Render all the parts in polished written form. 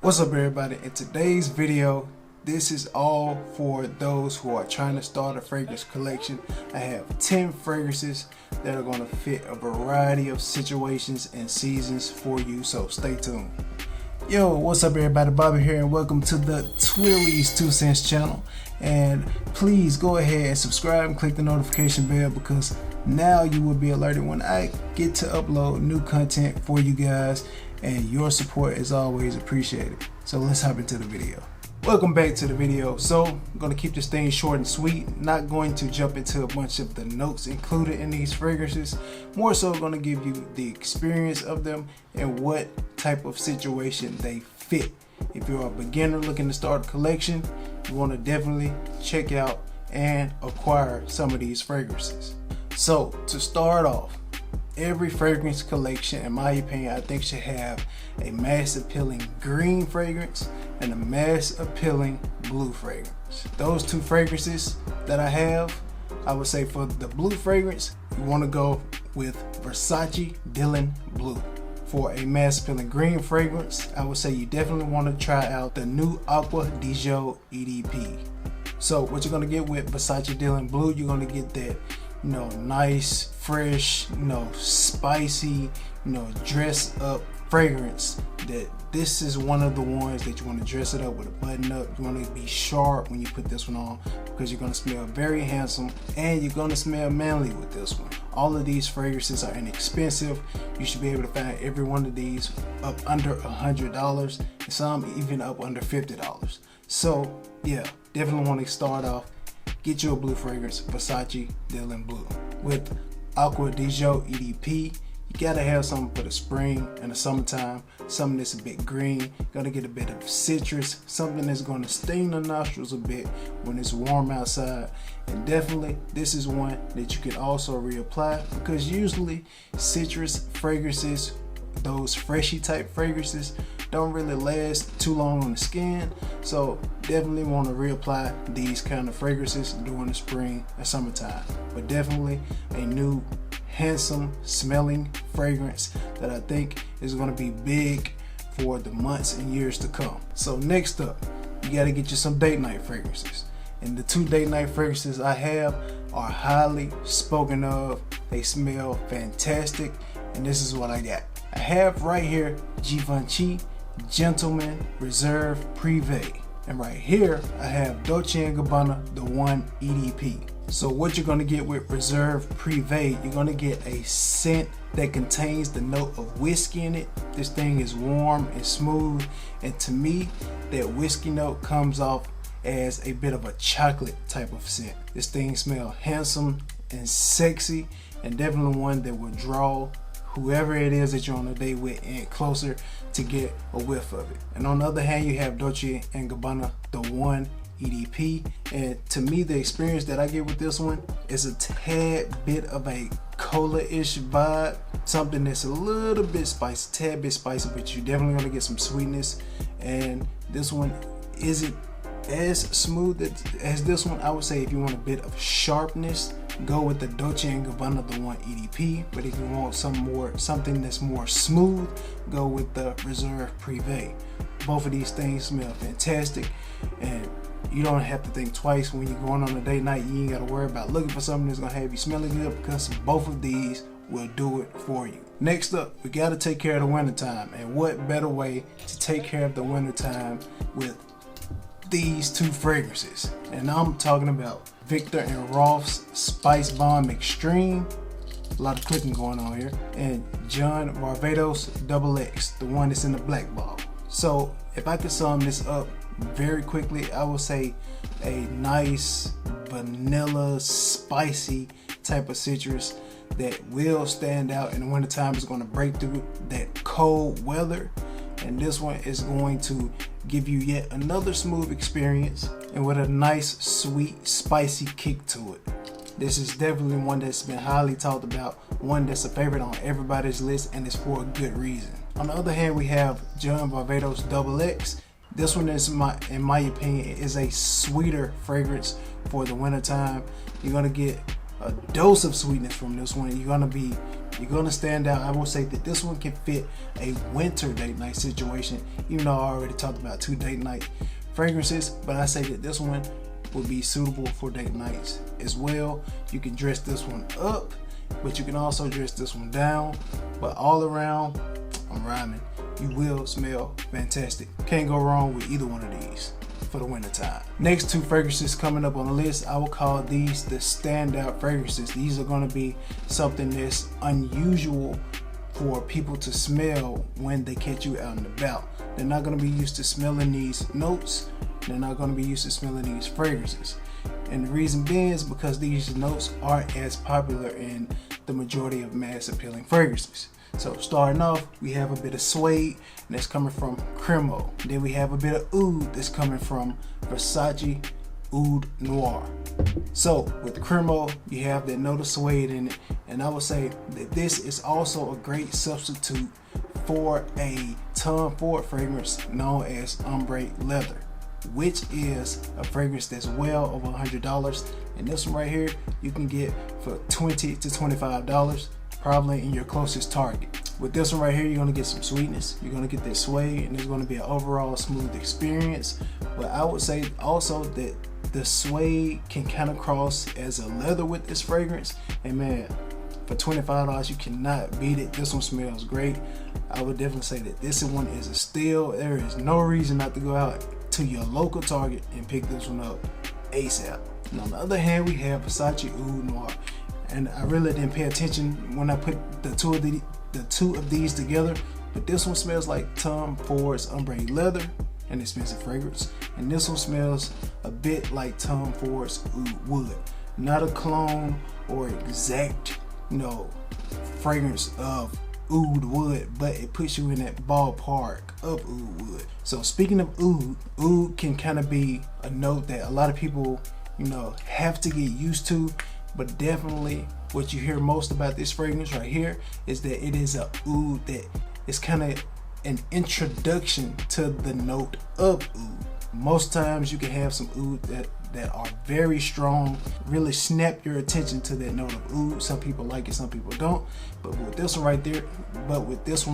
What's up everybody? In today's video, this is all for those who are trying to start a fragrance collection. I have 10 fragrances that are going to fit a variety of situations and seasons for you, so stay tuned. Yo, what's up everybody? Bobby here and welcome to the Twilly's 2 Cents channel. And please go ahead and subscribe and click the notification bell because now you will be alerted when I get to upload new content for you guys, and your support is always appreciated. So let's hop into the video. Welcome back to the video. So I'm going to keep this thing short and sweet, not going to jump into a bunch of the notes included in these fragrances, more so going to give you the experience of them and what type of situation they fit. If you're a beginner looking to start a collection, you want to definitely check out and acquire some of these fragrances. So to start off, every fragrance collection, in my opinion, I think should have a mass appealing green fragrance and a mass appealing blue fragrance. Those two fragrances that I have, I would say for the blue fragrance, you want to go with Versace Dylan Blue. For a mass appealing green fragrance, I would say you definitely want to try out the new Acqua Di Gio EDP. So what you're going to get with Versace Dylan Blue, you're going to get that, nice, fresh, spicy, dress up fragrance. That this is one of the ones that you want to dress it up with a button up. You want to be sharp when you put this one on because you're going to smell very handsome and you're going to smell manly with this one. All of these fragrances are inexpensive. You should be able to find every one of these up under $100 and some even up under $50. So yeah, definitely want to start off. Get you a blue fragrance, Versace Dylan Blue. With Acqua Di Gio EDP, you gotta have something for the spring and the summertime, something that's a bit green, gonna get a bit of citrus, something that's gonna sting the nostrils a bit when it's warm outside. And definitely this is one that you can also reapply because usually citrus fragrances, those freshy type fragrances, don't really last too long on the skin. So definitely want to reapply these kind of fragrances during the spring and summertime. But definitely a new handsome smelling fragrance that I think is going to be big for the months and years to come. So next up, you got to get you some date night fragrances. And the 2 date night fragrances I have are highly spoken of. They smell fantastic, and this is what I got. I have right here Givenchy Gentleman Reserve Privé, and right here I have Dolce & Gabbana The One EDP. So what you're going to get with Reserve Privé, you're going to get a scent that contains the note of whiskey in it. This thing is warm and smooth, and to me that whiskey note comes off as a bit of a chocolate type of scent. This thing smells handsome and sexy, and definitely one that will draw whoever it is that you're on a date with and closer to get a whiff of it. And on the other hand, you have Dolce & Gabbana The One EDP, and to me the experience that I get with this one is a tad bit of a cola-ish vibe, something that's a little bit spicy, tad bit spicy, but you're definitely going to get some sweetness. And this one isn't as smooth as this one. I would say if you want a bit of sharpness, go with the Dolce & Gabbana The One EDP, but if you want something that's more smooth, go with the Reserve Privé. Both of these things smell fantastic, and you don't have to think twice when you're going on a date night. You ain't got to worry about looking for something that's going to have you smelling good because both of these will do it for you. Next up, we got to take care of the wintertime, and what better way to take care of the wintertime with these 2 fragrances. And I'm talking about Viktor & Rolf's Spice Bomb Extreme, a lot of clicking going on here, and John Varvatos XX, the one that's in the black bottle. So if I could sum this up very quickly, I would say a nice vanilla spicy type of citrus that will stand out in the wintertime. Is going to break through that cold weather, and this one is going to give you yet another smooth experience and with a nice sweet spicy kick to it. This is definitely one that's been highly talked about, one that's a favorite on everybody's list, and it's for a good reason. On the other hand, we have John Varvatos XX. This one is, in my opinion, is a sweeter fragrance for the wintertime. You're gonna get a dose of sweetness from this one. You're gonna stand out. I will say that this one can fit a winter date night situation, even though I already talked about 2 date night fragrances, but I say that this one will be suitable for date nights as well. You can dress this one up, but you can also dress this one down. But all around, I'm rhyming, you will smell fantastic. Can't go wrong with either one of these for the winter time. Next 2 fragrances coming up on the list, I will call these the standout fragrances. These are going to be something that's unusual for people to smell when they catch you out and about. They're not going to be used to smelling these notes. They're not going to be used to smelling these fragrances. And the reason being is because these notes aren't as popular in the majority of mass appealing fragrances. So starting off, we have a bit of suede, and that's coming from Cremo. Then we have a bit of oud that's coming from Versace Oud Noir. So with the Cremo, you have that note of suede in it, and I would say that this is also a great substitute for a Tom Ford fragrance known as Ombre Leather, which is a fragrance that's well over $100. And this one right here, you can get for $20 to $25. Probably in your closest Target. With this one right here, you're gonna get some sweetness, you're gonna get that suede, and it's gonna be an overall smooth experience. But I would say also that the suede can kind of cross as a leather with this fragrance. And man, for $25, you cannot beat it. This one smells great. I would definitely say that this one is a steal. There is no reason not to go out to your local Target and pick this one up ASAP. And on the other hand, we have Versace Oud Noir. And I really didn't pay attention when I put the two of these together, but this one smells like Tom Ford's Ombre Leather, an expensive fragrance, and this one smells a bit like Tom Ford's Oud Wood. Not a clone or exact, fragrance of Oud Wood, but it puts you in that ballpark of Oud Wood. So speaking of oud can kind of be a note that a lot of people, have to get used to. But definitely what you hear most about this fragrance right here is that it is a oud that is kind of an introduction to the note of oud. Most times you can have some oud that are very strong, really snap your attention to that note of oud. Some people like it, some people don't. But with this one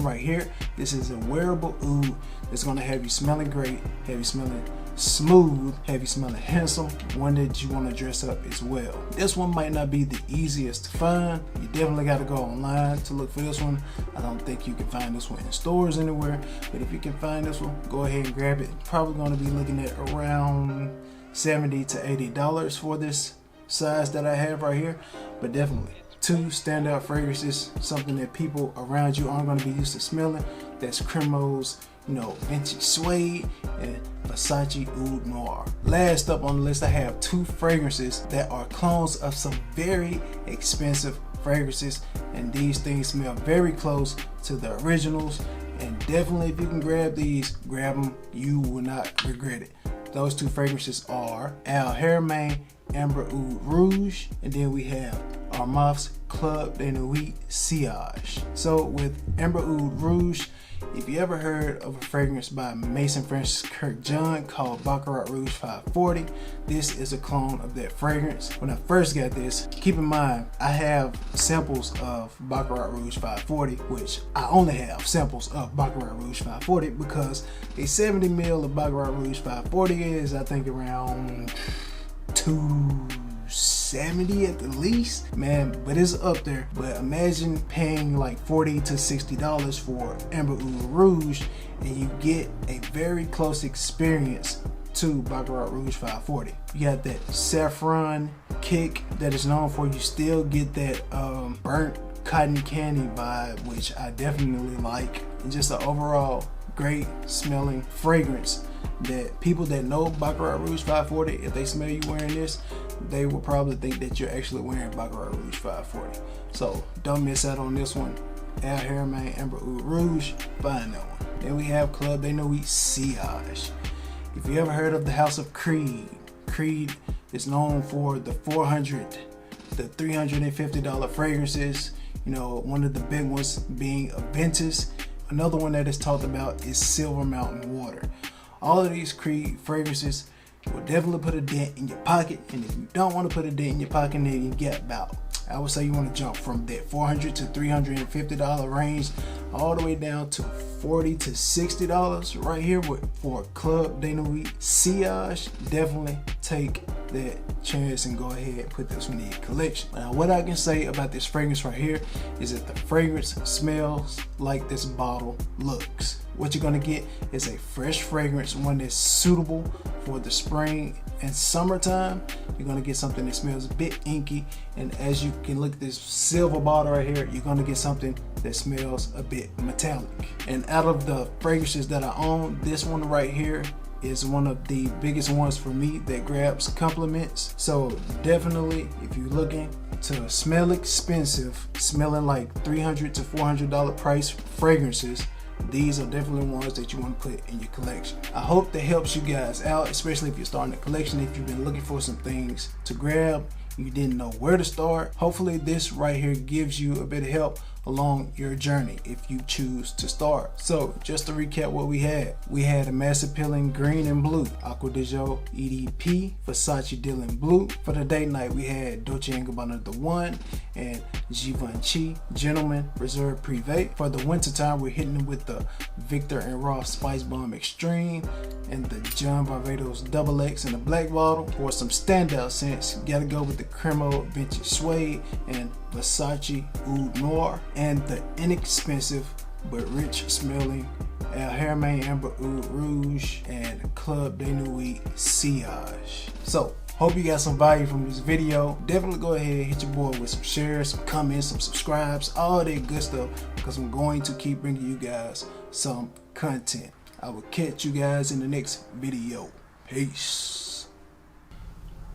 right here, this is a wearable oud that's gonna have you smelling great, have you smelling smooth, have you smelling handsome, one that you want to dress up as well. This one might not be the easiest to find. You definitely got to go online to look for this one. I don't think you can find this one in stores anywhere, but if you can find this one, go ahead and grab it. Probably going to be looking at around $70 to $80 for this size that I have right here. But definitely 2 standout fragrances, something that people around you aren't going to be used to smelling. That's Cremo's vintage suede and Versace Oud Noir. Last up on the list, I have 2 fragrances that are clones of some very expensive fragrances, and these things smell very close to the originals. And definitely, if you can grab these, grab them. You will not regret it. Those 2 fragrances are Al Haramain Amber Oud Rouge, and then we have Armaf's Club de Nuit Sillage. So with Amber Oud Rouge, if you ever heard of a fragrance by Mason Francis Kirk John called Baccarat Rouge 540, this is a clone of that fragrance. When I first got this, keep in mind, I have samples of Baccarat Rouge 540, which I only have samples of Baccarat Rouge 540 because a 70 ml of Baccarat Rouge 540 is, I think, around $270 at the least, man, but it's up there. But imagine paying like $40 to $60 for Amber Oud Rouge and you get a very close experience to Baccarat Rouge 540. You got that saffron kick that is known for. You still get that burnt cotton candy vibe, which I definitely like, and just an overall great smelling fragrance that people that know Baccarat Rouge 540, if they smell you wearing this, they will probably think that you're actually wearing Baccarat Rouge 540. So don't miss out on this one. Al Haramain Amber Oud Rouge, find that one. Then we have Club de Nuit Sillage. If you ever heard of the House of Creed, Creed is known for the $400, the $350 fragrances. One of the big ones being Aventus. Another one that is talked about is Silver Mountain Water. All of these Creed fragrances will definitely put a dent in your pocket. And if you don't want to put a dent in your pocket, then you get about, I would say you want to jump from that $400 to $350 range all the way down to $40 to $60 right here for Club de Nuit Sillage. Definitely take that chance and go ahead and put this one in your collection. Now, what I can say about this fragrance right here is that the fragrance smells like this bottle looks. What you're gonna get is a fresh fragrance, one that's suitable for the spring and summertime. You're gonna get something that smells a bit inky, and as you can look at this silver bottle right here, you're gonna get something that smells a bit metallic. And out of the fragrances that I own, this one right here is one of the biggest ones for me that grabs compliments. So definitely, if you're looking to smell expensive, smelling like $300 to $400 price fragrances, these are definitely ones that you want to put in your collection. I hope that helps you guys out, especially if you're starting a collection. If you've been looking for some things to grab, you didn't know where to start, hopefully this right here gives you a bit of help along your journey if you choose to start. So just to recap what we had a mass appealing green and blue Acqua Di Gio EDP Versace Dylan blue. For the date night we had Dolce & Gabbana The One and Givenchy Gentleman Reserve Privé. For the winter time we're hitting it with the Victor and Ross Spice Bomb Extreme and the John Barbados Double X in the black bottle. For some standout scents, gotta go with the Cremo Vintage Suede and Versace Oud Noir, and the inexpensive but rich smelling El Hermes Amber Oud Rouge and Club de Nuit Sillage. So hope you got some value from this video. Definitely go ahead and hit your boy with some shares, some comments, some subscribes, all that good stuff, because I'm going to keep bringing you guys some content. I will catch you guys in the next video. Peace.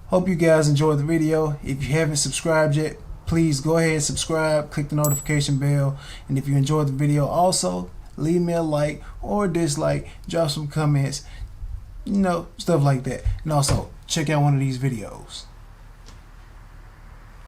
Hope you guys enjoyed the video. If you haven't subscribed yet, please go ahead and subscribe, click the notification bell, and if you enjoyed the video, also leave me a like or dislike, drop some comments, you know, stuff like that. And also check out one of these videos.